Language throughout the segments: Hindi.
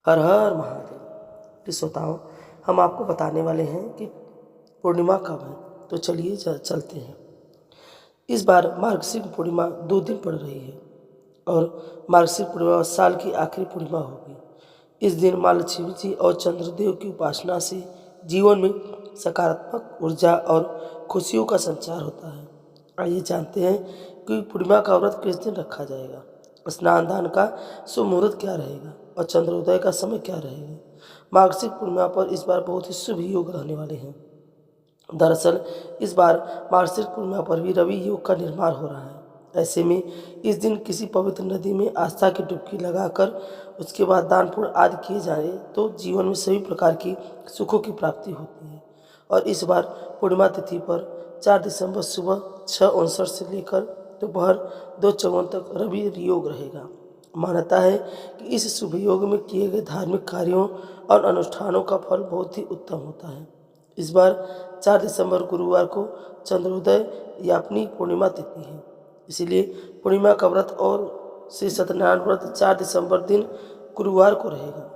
हर हर महादेव। प्रिय श्रोताओं, हम आपको बताने वाले हैं कि पूर्णिमा कब है। तो चलिए चलते हैं। इस बार मार्गशीर्ष पूर्णिमा 2 दिन पड़ रही है और मार्गशीर्ष पूर्णिमा साल की आखिरी पूर्णिमा होगी। इस दिन माँ लक्ष्मी जी और चंद्रदेव की उपासना से जीवन में सकारात्मक ऊर्जा और खुशियों का संचार होता है। आइए जानते हैं कि पूर्णिमा का व्रत किस दिन रखा जाएगा, स्नान दान का शुभ मुहूर्त क्या रहेगा और चंद्रोदय का समय क्या रहेगा। मार्गशीर्ष पूर्णिमा पर इस बार बहुत ही शुभ योग रहने वाले हैं। दरअसल इस बार मार्गशीर्ष पूर्णिमा पर भी रवि योग का निर्माण हो रहा है। ऐसे में इस दिन किसी पवित्र नदी में आस्था की डुबकी लगाकर उसके बाद दान पुण्य आदि किए जाए तो जीवन में सभी प्रकार की सुखों की प्राप्ति होती है। और इस बार पूर्णिमा तिथि पर 4 दिसंबर सुबह 6:59 से लेकर दोपहर 2:54 तक रवि योग रहेगा। मान्यता है कि इस शुभ योग में किए गए धार्मिक कार्यों और अनुष्ठानों का फल बहुत ही उत्तम होता है। इस बार 4 दिसंबर गुरुवार को चंद्रोदय या अपनी पूर्णिमा तिथि है, इसलिए पूर्णिमा का व्रत और श्री सत्यनारायण व्रत 4 दिसंबर दिन गुरुवार को रहेगा।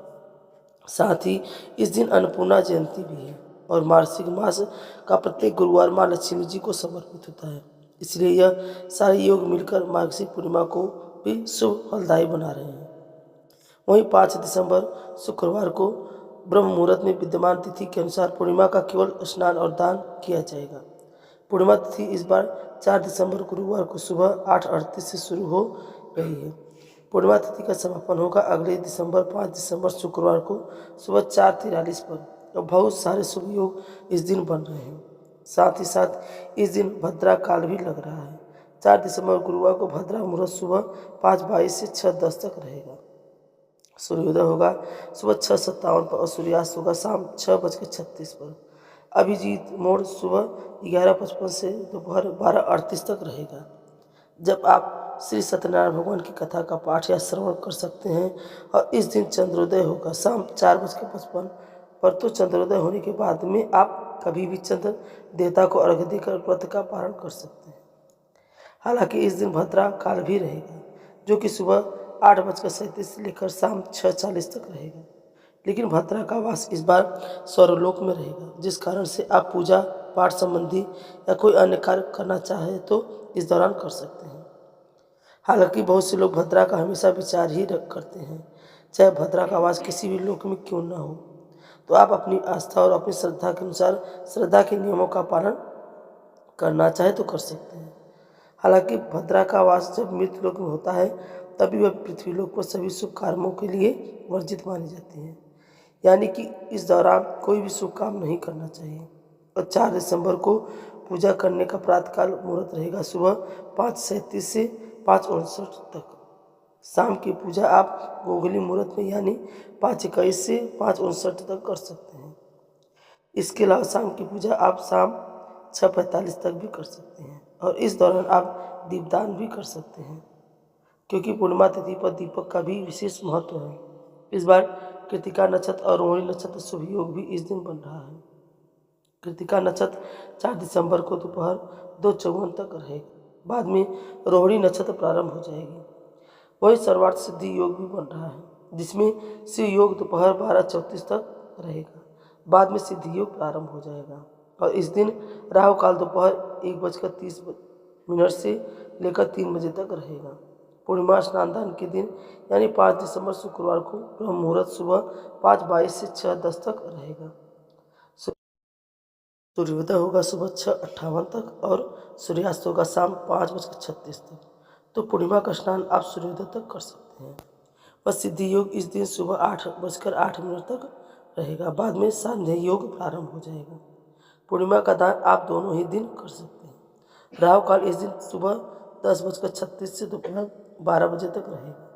साथ ही इस दिन अन्नपूर्णा जयंती भी है और मार्गशीर्ष मास का प्रत्येक गुरुवार माँ लक्ष्मी जी को समर्पित होता है। इसलिए यह सारे योग मिलकर मार्गशीर्ष पूर्णिमा को भी शुभ फलदायी बना रहे हैं। वहीं 5 दिसंबर शुक्रवार को ब्रह्म मुहूर्त में विद्यमान तिथि के अनुसार पूर्णिमा का केवल स्नान और दान किया जाएगा। पूर्णिमा तिथि इस बार 4 दिसंबर गुरुवार को सुबह 8:38 से शुरू हो रही है। पूर्णिमा तिथि का समापन होगा अगले दिसंबर 5 दिसंबर शुक्रवार को सुबह 4:43 पर और बहुत सारे शुभ योग इस दिन बन रहे हैं। साथ ही साथ इस दिन भद्रा काल भी लग रहा है। 4 दिसंबर गुरुवार को भद्रा मुहूर्त सुबह 5:22 से 6:10 तक रहेगा। सूर्योदय होगा सुबह 6:57 पर और सूर्यास्त होगा शाम 6:36 पर। अभिजीत मोड़ सुबह 11:55 से दोपहर 12:38 तक रहेगा, जब आप श्री सत्यनारायण भगवान की कथा का पाठ या श्रवण कर सकते हैं। और इस दिन चंद्रोदय होगा शाम 4:55 पर। तो चंद्रोदय होने के बाद में आप कभी भी चंद्र देवता को अर्घ्य देकर व्रत का पारण कर सकते हैं। हालांकि इस दिन भद्रा काल भी रहेगा, जो कि सुबह 8:37 से लेकर शाम 6:40 तक रहेगा। लेकिन भद्रा का वास इस बार स्वर्गलोक में रहेगा, जिस कारण से आप पूजा पाठ संबंधी या कोई अन्य कार्य करना चाहे तो इस दौरान कर सकते हैं। हालांकि बहुत से लोग भद्रा का हमेशा विचार ही करते हैं, चाहे भद्रा का वास किसी भी लोक में क्यों न हो। तो आप अपनी आस्था और अपनी श्रद्धा के अनुसार श्रद्धा के नियमों का पालन करना चाहे तो कर सकते हैं। हालांकि भद्रा का वास जब मृत्यु लोक में होता है तभी वह पृथ्वी लोक पर सभी शुभ कर्मों के लिए वर्जित मानी जाती है, यानी कि इस दौरान कोई भी शुभ काम नहीं करना चाहिए। और 4 दिसंबर को पूजा करने का प्रातःकाल मुहूर्त रहेगा सुबह 5:37 से 5:59 तक। शाम की पूजा आप गोगली मुहूर्त में यानी 5:21 से 5:59 तक कर सकते हैं। इसके अलावा शाम की पूजा आप शाम 6:45 तक भी कर सकते हैं और इस दौरान आप दीपदान भी कर सकते हैं, क्योंकि पूर्णिमा तिथि पर दीपक का भी विशेष महत्व है। इस बार कृतिका नक्षत्र और रोहिणी नक्षत्र शुभ योग भी इस दिन बन रहा है। कृतिका नक्षत्र 4 दिसंबर को दोपहर 2:54 तक रहेगा, बाद में रोहिणी नक्षत्र प्रारंभ हो जाएगी। वही सर्वार्थ सिद्धि योग भी बन रहा है, जिसमें शिव योग दोपहर 12:34 तक रहेगा, बाद में सिद्धि योग प्रारंभ हो जाएगा। और इस दिन राहु काल दोपहर 1:30 से लेकर 3 बजे तक रहेगा। पूर्णिमा स्नान दान के दिन यानी 5 दिसंबर शुक्रवार को ब्रह्म मुहूर्त सुबह 5:22 से 6:10 तक रहेगा। सूर्योदय होगा सुबह 6:58 तक और सूर्यास्त होगा शाम 5:36 तक। तो पूर्णिमा का स्नान आप सूर्योदय तक कर सकते हैं। वह सिद्धि योग इस दिन सुबह 8:08 तक रहेगा, बाद में सांध्य योग प्रारंभ हो जाएगा। पूर्णिमा का दान आप दोनों ही दिन कर सकते हैं। राहु काल इस दिन सुबह 10:36 से दोपहर 12 बजे तक रहेगा।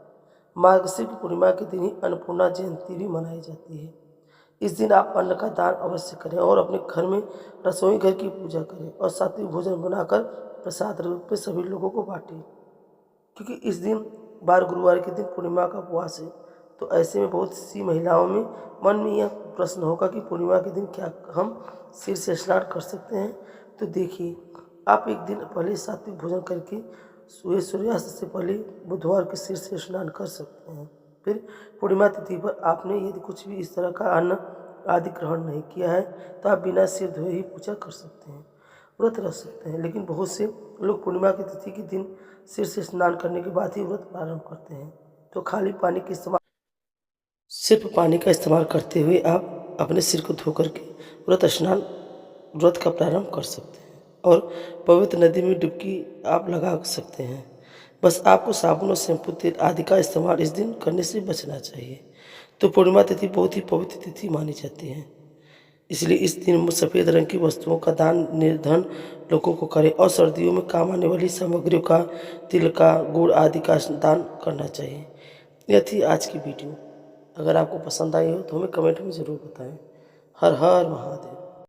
मार्गशीर्ष पूर्णिमा के दिन ही अन्नपूर्णा जयंती भी मनाई जाती है। इस दिन आप अन्न का दान अवश्य करें और अपने घर में रसोई घर की पूजा करें और सात्विक भोजन बनाकर प्रसाद रूप में सभी लोगों को बांटें, क्योंकि इस दिन बार गुरुवार के दिन पूर्णिमा का उपवास है। तो ऐसे में बहुत सी महिलाओं में मन में यह प्रश्न होगा कि पूर्णिमा के दिन क्या हम सिर से स्नान कर सकते हैं। तो देखिए, आप एक दिन पहले सात्विक भोजन करके सूर्यास्त से पहले बुधवार के सिर से स्नान कर सकते हैं। फिर पूर्णिमा तिथि पर आपने यदि कुछ भी इस तरह का अन्न आदि ग्रहण नहीं किया है तो आप बिना सिर धोए ही पूजा कर सकते हैं, व्रत रख सकते हैं। लेकिन बहुत से लोग पूर्णिमा की तिथि के दिन सिर से स्नान करने के बाद ही व्रत प्रारंभ करते हैं। तो खाली पानी के इस्तेमाल सिर्फ पानी का इस्तेमाल करते हुए आप अपने सिर को धो करके व्रत का प्रारंभ कर सकते हैं और पवित्र नदी में डुबकी आप लगा सकते हैं। बस आपको साबुन और शैम्पू तेल आदि का इस्तेमाल इस दिन करने से बचना चाहिए। तो पूर्णिमा तिथि बहुत ही पवित्र तिथि मानी जाती है, इसलिए इस दिन सफ़ेद रंग की वस्तुओं का दान निर्धन लोगों को करें और सर्दियों में काम आने वाली सामग्रियों का, तिल का, गुड़ आदि का दान करना चाहिए। यह थी आज की वीडियो। अगर आपको पसंद आई हो तो हमें कमेंट में ज़रूर बताएं। हर हर महादेव।